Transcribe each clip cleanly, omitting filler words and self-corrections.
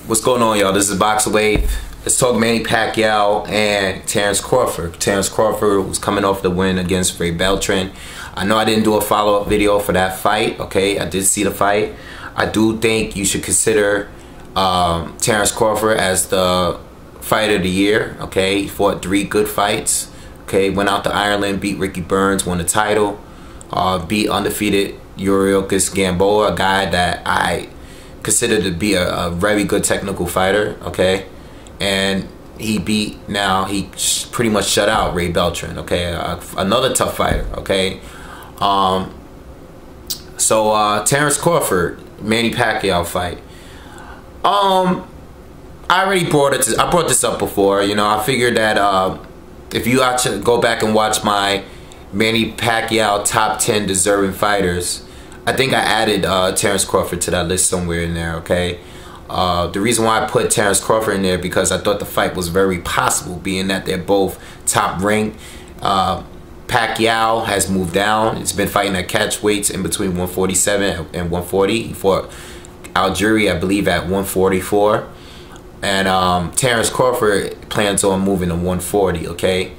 What's going on, y'all? This is BoxingWave. Let's talk Manny Pacquiao and Terence Crawford. Terence Crawford was coming off the win against Ray Beltran. I know I didn't do a follow-up video for that fight, okay? I did see the fight. I do think you should consider Terence Crawford as the fight of the year, okay? He fought 3 good fights, okay? Went out to Ireland, beat Ricky Burns, won the title, beat undefeated Yuriorkis Gamboa, a guy that I considered to be a very good technical fighter, okay? And he pretty much shut out Ray Beltran, okay? Another tough fighter, okay? Terence Crawford, Manny Pacquiao fight. I brought this up before, you know. I figured that if you actually go back and watch my Manny Pacquiao top 10 deserving fighters, I think I added Terence Crawford to that list somewhere in there, okay? The reason why I put Terence Crawford in there because I thought the fight was very possible, being that they're both top ranked. Pacquiao has moved down. He's been fighting at catch weights in between 147 and 140. He fought Algieri, I believe, at 144. And Terence Crawford plans on moving to 140, okay?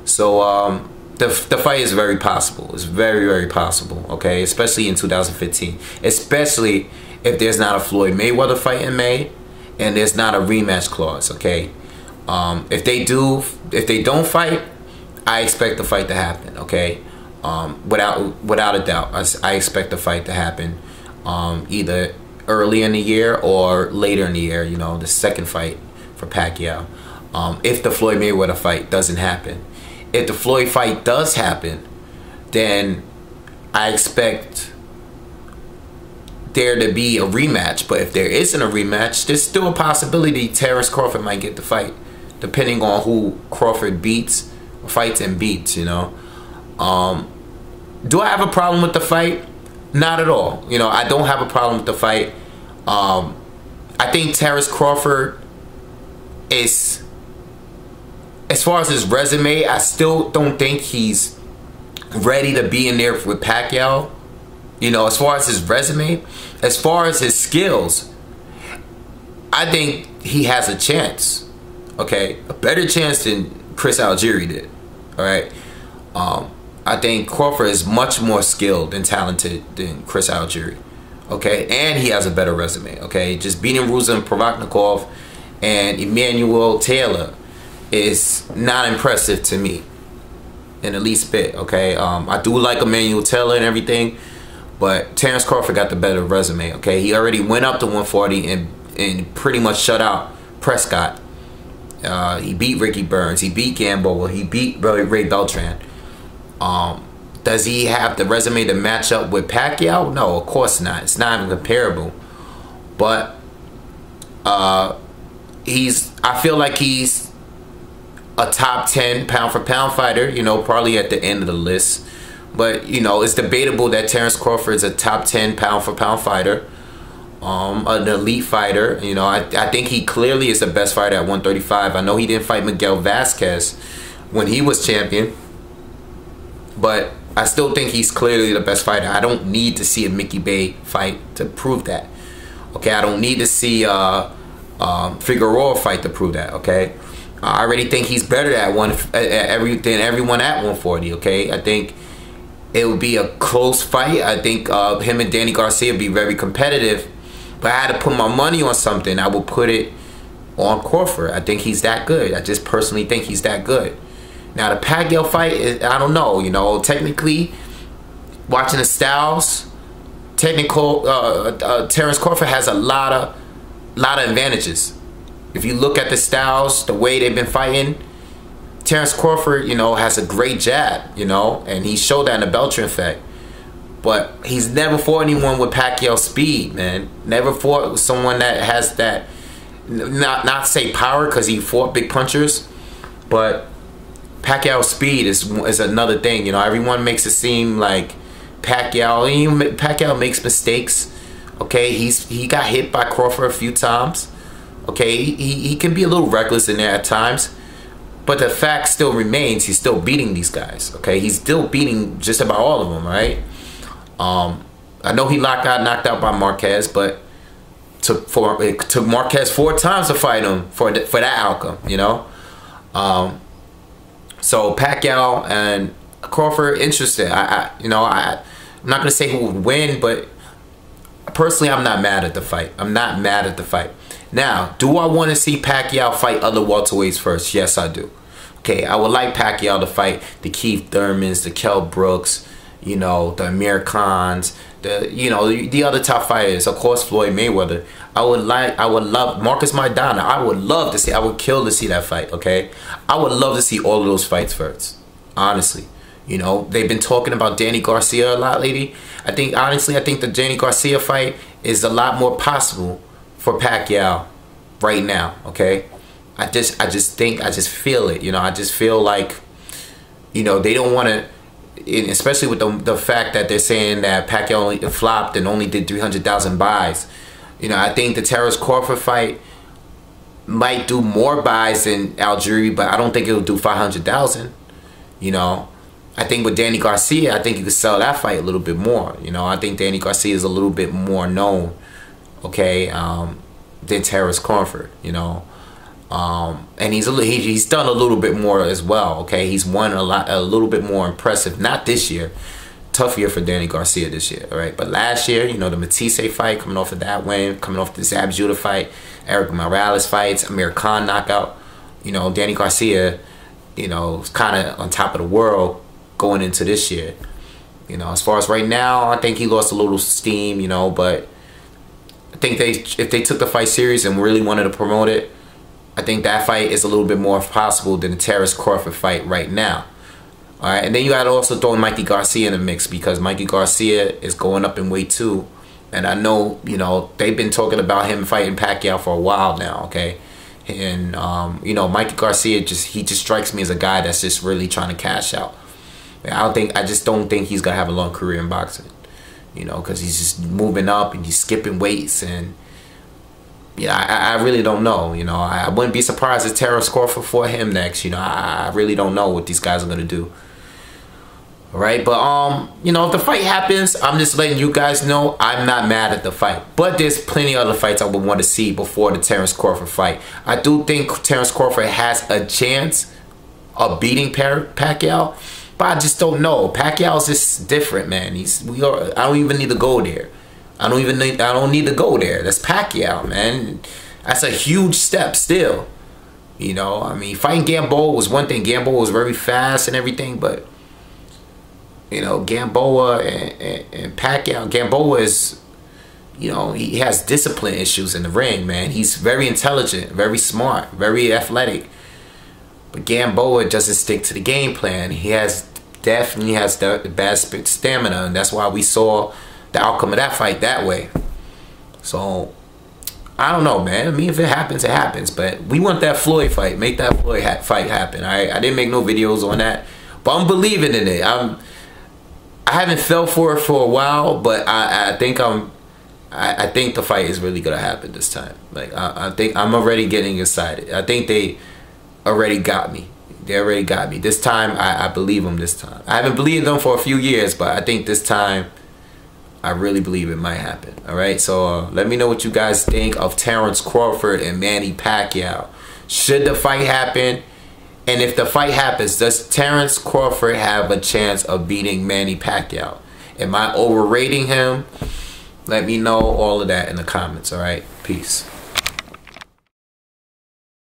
So the fight is very possible. It's very, very possible, okay? Especially in 2015. Especially if there's not a Floyd Mayweather fight in May and there's not a rematch clause, okay? If they don't fight, I expect the fight to happen, okay? Without a doubt, I expect the fight to happen either early in the year or later in the year, you know, the second fight for Pacquiao. If the Floyd Mayweather fight doesn't happen. If the Floyd fight does happen, then I expect there to be a rematch. But if there isn't a rematch, there's still a possibility Terence Crawford might get the fight, depending on who Crawford fights and beats, you know. Do I have a problem with the fight? Not at all. You know, I don't have a problem with the fight. I think Terence Crawford is, as far as his resume, I still don't think he's ready to be in there with Pacquiao. You know, as far as his resume, as far as his skills, I think he has a chance. Okay, a better chance than Chris Algieri did. All right. I think Crawford is much more skilled and talented than Chris Algieri. Okay, and he has a better resume. Okay, just beating Ruslan Provodnikov and Emmanuel Taylor is not impressive to me in the least bit. Okay, I do like Emmanuel Taylor and everything, but Terence Crawford got the better resume. Okay, he already went up to 140 and pretty much shut out Prescott. He beat Ricky Burns. He beat Gamboa. He beat Ray Beltran. Does he have the resume to match up with Pacquiao? No, of course not. It's not even comparable. But I feel like he's a top 10 pound for pound fighter, you know, probably at the end of the list. But, you know, it's debatable that Terence Crawford is a top 10 pound for pound fighter. An elite fighter. You know, I think he clearly is the best fighter at 135. I know he didn't fight Miguel Vasquez when he was champion, but I still think he's clearly the best fighter. I don't need to see a Mickey Bay fight to prove that. Okay, I don't need to see Figueroa fight to prove that. Okay, I already think he's better than everyone at 140. Okay, I think it would be a close fight. I think him and Danny Garcia would be very competitive. But I had to put my money on something, I would put it on Crawford. I think he's that good. I just personally think he's that good. Now the Pacquiao fight, I don't know. You know, technically, watching the styles, Terence Crawford has a lot of advantages. If you look at the styles, the way they've been fighting, Terence Crawford, you know, has a great jab, you know, and he showed that in the Beltran fight. But he's never fought anyone with Pacquiao speed, man. Never fought with someone that has that, not say power, because he fought big punchers, but Pacquiao speed is another thing. You know, everyone makes it seem like Pacquiao makes mistakes. Okay, he got hit by Crawford a few times. Okay, he can be a little reckless in there at times. But the fact still remains, he's still beating these guys. Okay, he's still beating just about all of them, right? I know he got knocked out by Marquez, but It took Marquez 4 times to fight him for that outcome, you know. So Pacquiao and Crawford, interesting. I'm not gonna say who would win, but personally, I'm not mad at the fight. I'm not mad at the fight. Now, do I want to see Pacquiao fight other welterweights first? Yes, I do. Okay, I would like Pacquiao to fight the Keith Thurmans, the Kell Brooks, you know, the Amir Khans, the other top fighters, of course, Floyd Mayweather. I would love Marcus Maidana. I would kill to see that fight, okay? I would love to see all of those fights first, honestly. You know, they've been talking about Danny Garcia a lot lately. Honestly, I think the Danny Garcia fight is a lot more possible for Pacquiao right now, okay? I just feel it, you know. I just feel like, you know, they don't want to, especially with the fact that they're saying that Pacquiao only flopped and only did 300,000 buys. You know, I think the Terence Crawford fight might do more buys than Algieri, but I don't think it'll do 500,000. You know, I think with Danny Garcia, I think you could sell that fight a little bit more. You know, I think Danny Garcia is a little bit more known, okay, than Terence Crawford. You know, and he's done a little bit more as well. Okay, he's won a little bit more impressive. Not this year. Tough year for Danny Garcia this year, all right? But last year, you know, the Matisse fight, coming off of that win, coming off the Zab Judah fight, Eric Morales fights, Amir Khan knockout, you know, Danny Garcia, you know, is kind of on top of the world going into this year. You know, as far as right now, I think he lost a little steam, you know, but I think if they took the fight serious and really wanted to promote it, I think that fight is a little bit more possible than the Terence Crawford fight right now. All right, and then you got to also throw Mikey Garcia in the mix, because Mikey Garcia is going up in weight too. And I know, you know, they've been talking about him fighting Pacquiao for a while now, okay? And, you know, Mikey Garcia, he just strikes me as a guy that's just really trying to cash out. I just don't think he's going to have a long career in boxing, you know, because he's just moving up and he's skipping weights. And, yeah, I really don't know, you know. I wouldn't be surprised if Terence Crawford fought him next, you know. I really don't know what these guys are going to do. Right, but you know, if the fight happens, I'm just letting you guys know I'm not mad at the fight. But there's plenty of other fights I would want to see before the Terence Crawford fight. I do think Terence Crawford has a chance of beating Pacquiao, but I just don't know. Pacquiao's just different, man. I don't even need to go there. I don't need to go there. That's Pacquiao, man. That's a huge step still. You know, I mean, fighting Gamboa was one thing. Gamboa was very fast and everything, but you know, Gamboa and Pacquiao. Gamboa is, you know, he has discipline issues in the ring, man. He's very intelligent, very smart, very athletic. But Gamboa doesn't stick to the game plan. He definitely has the bad stamina, and that's why we saw the outcome of that fight that way. So, I don't know, man. I mean, if it happens, it happens. But we want that Floyd fight. Make that Floyd fight happen, all right? I didn't make no videos on that, but I'm believing in it. I haven't felt for it for a while, but I think the fight is really gonna happen this time. Like I think I'm already getting excited. I think they already got me. They already got me. This time I believe them this time. I haven't believed them for a few years, but I think this time I really believe it might happen. All right, so let me know what you guys think of Terence Crawford and Manny Pacquiao. Should the fight happen? And if the fight happens, does Terence Crawford have a chance of beating Manny Pacquiao? Am I overrating him? Let me know all of that in the comments, all right? Peace.